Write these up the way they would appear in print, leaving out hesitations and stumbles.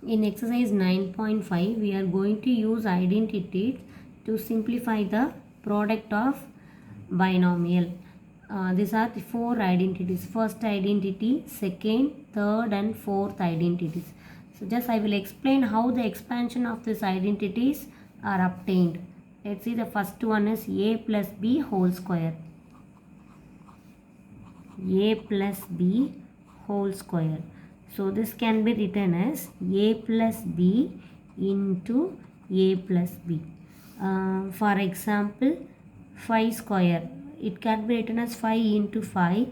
In exercise 9.5, we are going to use identities to simplify the product of binomial. These are the four identities. First identity, second, third and fourth identities. So just I will explain how the expansion of these identities are obtained. Let's see, the first one is a plus b whole square. A plus b whole square. So this can be written as a plus b into a plus b. For example, 5 square. It can be written as 5 into 5,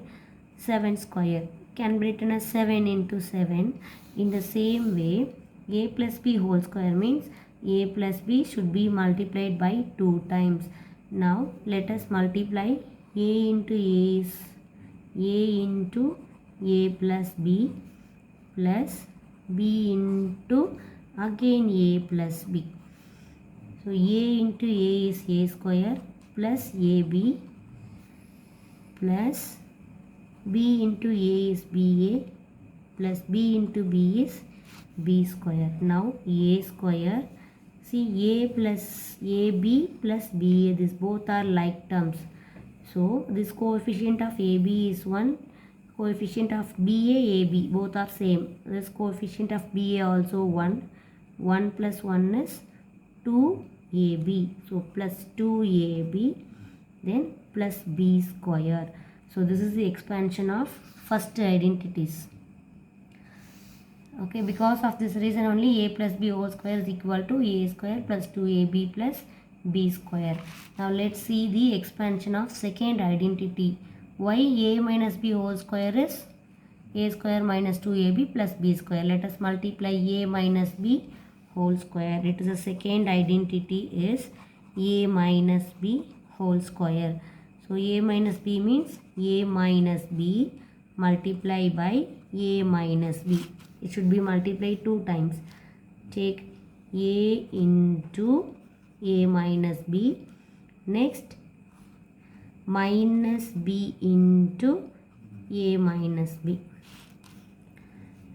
7 square. Can be written as 7 into 7. In the same way, a plus b whole square means a plus b should be multiplied by 2 times. Now let us multiply a into a is a into a plus b plus b into again a plus b. So a into a is a square plus ab plus b into a is ba plus b into b is b square. Now a square, see a plus ab plus ba, these both are like terms. So this coefficient of ab is 1, coefficient of ba, ab both are same. This coefficient of ba also 1. 1 plus 1 is 2ab. So plus 2ab, then plus b square. So this is the expansion of first identities. Okay, because of this reason only a plus b whole square is equal to a square plus 2ab plus b square. Now let's see the expansion of second identity. Why a minus b whole square is a square minus 2ab plus b square. Let us multiply a minus b whole square. It is the second identity is a minus b whole square. So a minus b means a minus b multiply by a minus b. It should be multiplied 2 times. Take a into a minus b. Next minus b into a minus b.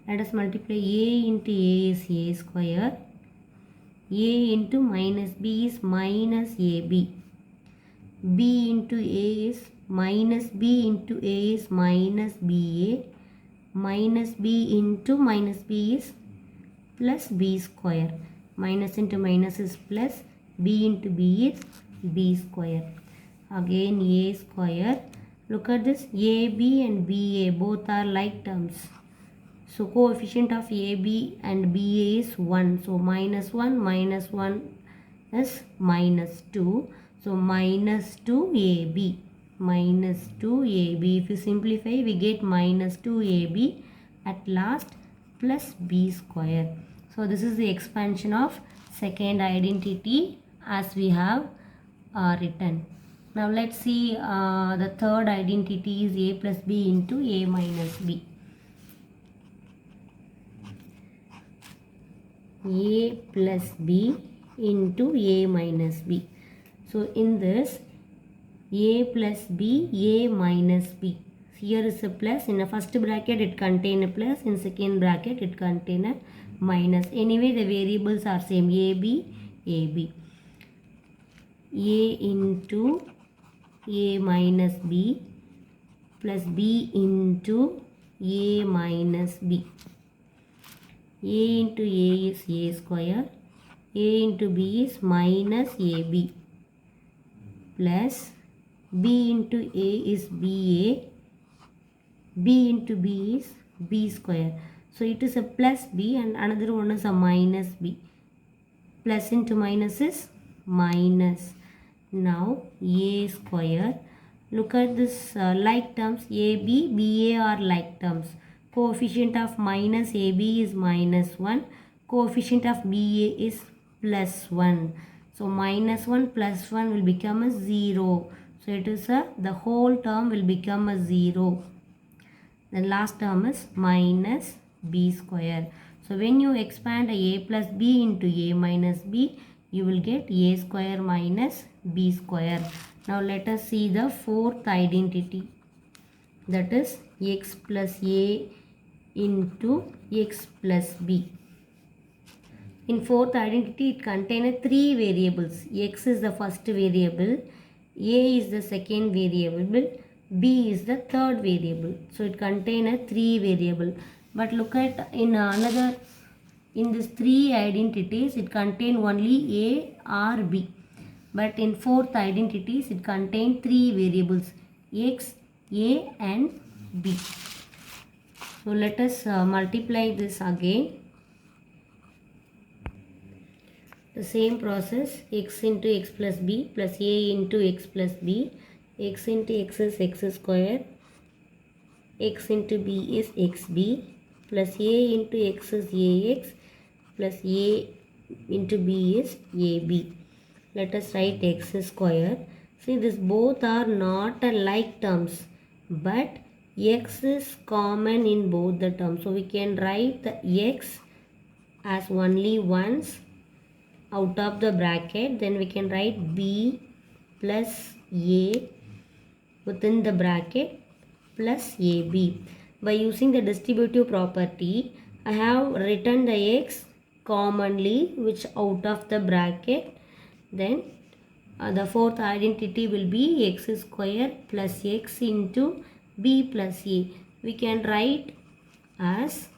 Let us multiply a into a is a square. A into minus b is minus ab. B into a is minus b into a is minus ba. Minus b into minus b is plus b square. Minus into minus is plus, b into b is b square. Again a square. Look at this, ab and ba both are like terms. So coefficient of ab and ba is 1. So minus 1 is minus 2. So minus 2ab. Minus 2ab. If you simplify, we get minus 2ab at last plus b square. So this is the expansion of second identity as we have written. Now let's see the third identity is a plus b into a minus b. A plus b into a minus b. So in this, a plus b, a minus b. Here is a plus. In the first bracket it contain a plus. In second bracket it contain a minus. Anyway, the variables are same. ab, ab. A into a minus b plus b into a minus b. A into a is a square. A into b is minus ab plus b into a is ba. B into b is b square. So it is a plus b and another one is a minus b. Plus into minus is minus. Now a square. Look at this like terms. ab, ba are like terms. Coefficient of minus ab is minus 1. Coefficient of ba is plus 1. So minus 1 plus 1 will become a 0. So it is the whole term will become a 0. The last term is minus b square. So when you expand a plus b into a minus b, you will get a square minus b square. Now let us see the fourth identity. That is x plus a into x plus b. In fourth identity, it contains three variables. X is the first variable, A is the second variable, B is the third variable. So it contains three variable. But look at in another, in these three identities, it contains only A or B. But in fourth identities, it contains three variables, X, A and B. So let us multiply this again. The same process, x into x plus b plus a into x plus b. X into x is x square, x into b is xb, plus a into x is ax, plus a into b is ab. Let us write x square. See, this both are not like terms, but x is common in both the terms. So we can write the x as only once out of the bracket. Then we can write b plus a within the bracket plus ab. By using the distributive property, I have written the x commonly which out of the bracket. Then the fourth identity will be x square plus x into b plus a. We can write as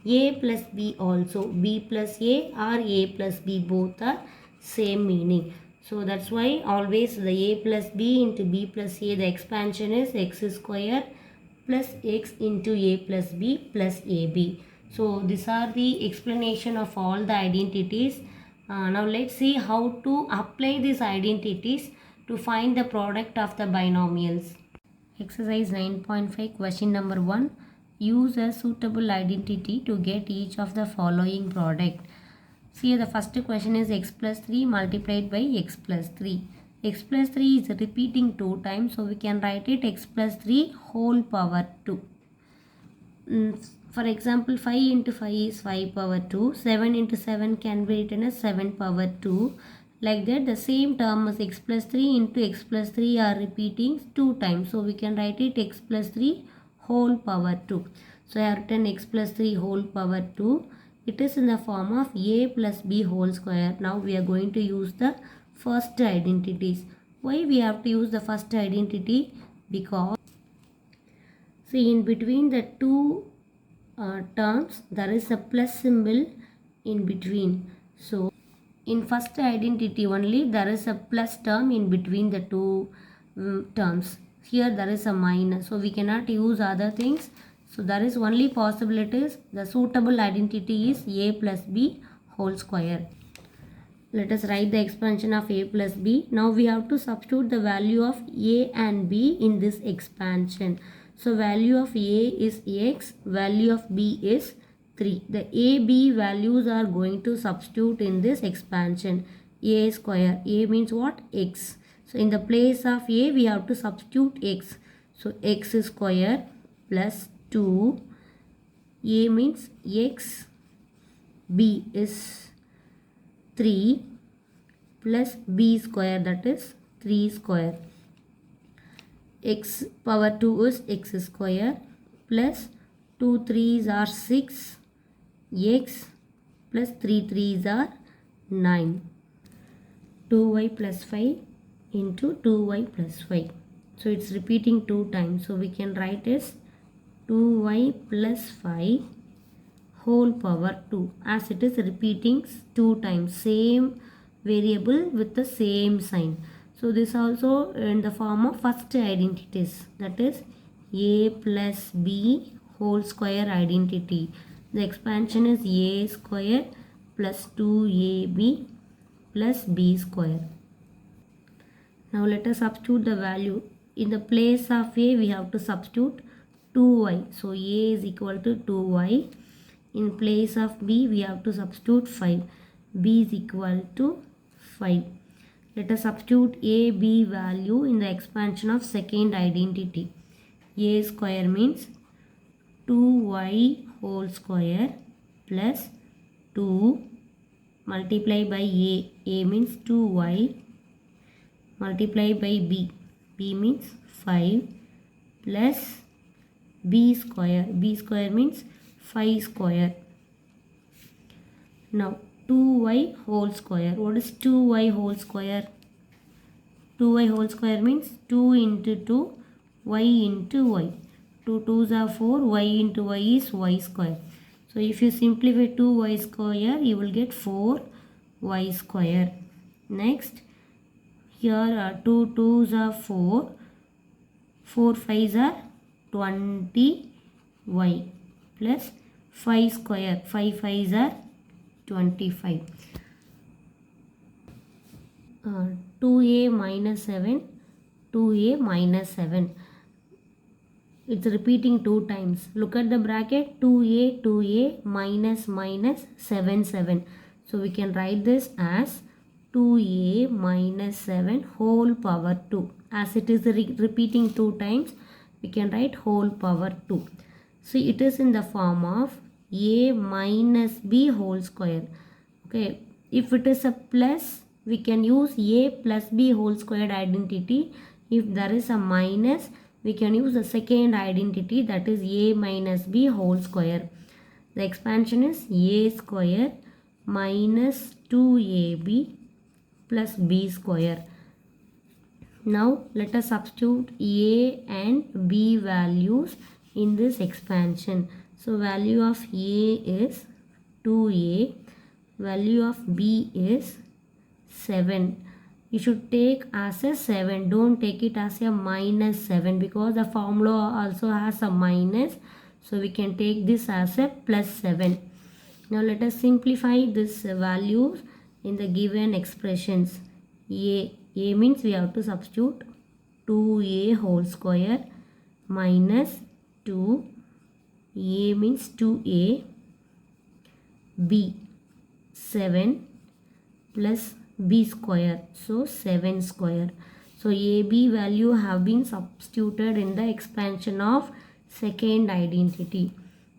a plus b also. B plus a or a plus b, both are same meaning. So that's why always the a plus b into b plus a, the expansion is x square plus x into a plus b plus ab. So these are the explanation of all the identities. Now let's see how to apply these identities to find the product of the binomials. Exercise 9.5, question number 1. Use a suitable identity to get each of the following product. See, the first question is x plus 3 multiplied by x plus 3. X plus 3 is repeating 2 times, so we can write it x plus 3 whole power 2. For example, 5 into 5 is 5 power 2. 7 into 7 can be written as 7 power 2. Like that, the same term as x plus 3 into x plus 3 are repeating 2 times. So we can write it x plus 3 whole power 2. So I have written x plus 3 whole power 2. It is in the form of a plus b whole square. Now we are going to use the first identities. Why we have to use the first identity? Because see, in between the two terms there is a plus symbol in between. So in first identity only there is a plus term in between the two terms. Here there is a minus, so we cannot use other things. So there is only possibilities. The suitable identity is a plus b whole square. Let us write the expansion of a plus b. Now we have to substitute the value of a and b in this expansion. So value of a is x, value of b is 3. The a, b values are going to substitute in this expansion. A square, a means what? X. So in the place of a we have to substitute x. So x square plus 2, a means x, b is 3 plus b square, that is 3 square. X power 2 is x square plus 2 3s are 6, x plus 3 3s are 9. 2y plus 5 into 2y plus 5. So it's repeating 2 times. So we can write as 2y plus 5 whole power 2, as it is repeating 2 times, same variable with the same sign. So this also in the form of first identities, that is a plus b whole square identity. The expansion is a square plus 2ab plus b square. Now let us substitute the value. In the place of a we have to substitute 2y. So a is equal to 2y. In place of b we have to substitute 5. b is equal to 5. Let us substitute a, b value in the expansion of second identity. A square means 2y whole square plus 2 multiply by a. A means 2y multiply by b. B means 5 plus b square. B square means 5 square. Now 2y whole square. What is 2y whole square? 2y whole square means 2 into 2, y into y. 2 2s are 4, y into y is y square. So if you simplify 2y square, you will get 4y square. Next, here are 2 2s are 4, 4 5s are 20y plus 5 square, 5 5s are 25. 2a minus 7, 2a minus 7. It's repeating 2 times. Look at the bracket, 2a minus minus 7 7. So we can write this as 2a minus 7 whole power 2. As it is repeating 2 times, we can write whole power 2. So it is in the form of a minus b whole square. Okay, if it is a plus, we can use a plus b whole squared identity. If there is a minus, we can use the second identity, that is a minus b whole square. The expansion is a square minus 2ab plus b square. Now let us substitute a and b values in this expansion. So value of a is 2a, value of b is 7. You should take as a 7, don't take it as a minus 7, because the formula also has a minus. So we can take this as a plus 7. Now let us simplify this values in the given expressions. A means we have to substitute 2a whole square minus 2, a means 2a, b 7 plus b square, so 7 square. So ab value have been substituted in the expansion of second identity.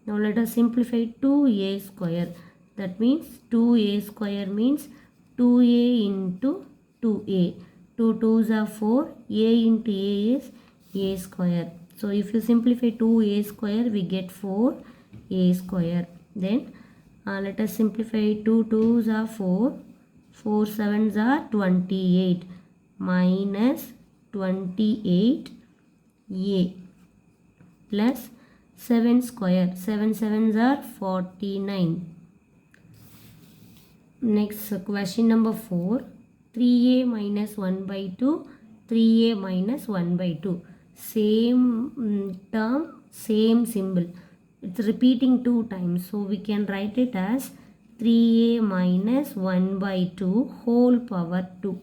Now let us simplify 2a square. That means 2a square means 2a into 2a. 2 2s are 4, a into a is a square. So if you simplify 2a square, we get 4a square. Then let us simplify 2 2s are 4, 4 7s are 28 minus 28a plus 7 square, 7 7s are 49. Next question number 4, 3a minus 1 by 2, 3a minus 1 by 2. Same term, same symbol. It's repeating 2 times. So we can write it as 3a minus 1 by 2 whole power 2.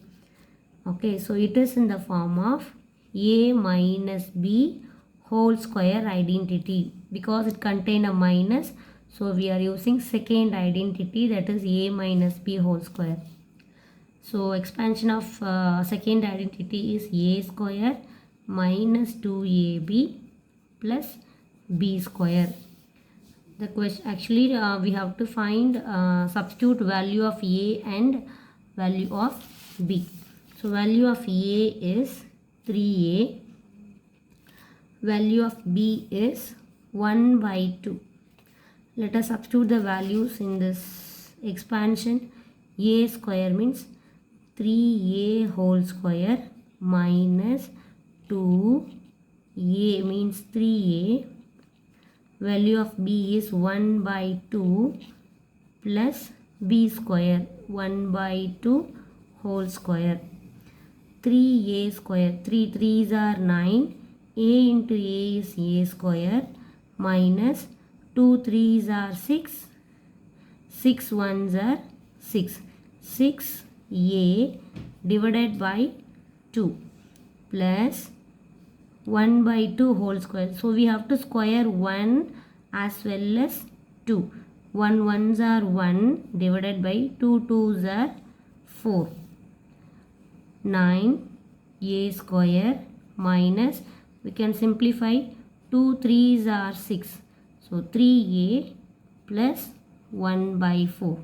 Okay, so it is in the form of a minus b whole square identity. Because it contains a minus, so we are using second identity, that is a minus b whole square. So expansion of second identity is a square minus 2ab plus b square. The question actually we have to find substitute value of a and value of b. So value of a is 3a, value of b is 1 by 2. Let us substitute the values in this expansion. A square means 3a whole square minus 2a means 3a, value of b is 1 by 2 plus b square 1 by 2 whole square. 3a square, 3 3s are 9, a into a is a square minus 2 3s are 6, 6 1s are 6, 6a divided by 2 plus 1 by 2 whole square. So we have to square 1 as well as 2. 1 1s are 1 divided by 2 2s are 4. 9a square minus, we can simplify 2 3s are 6. So 3a plus 1 by 4.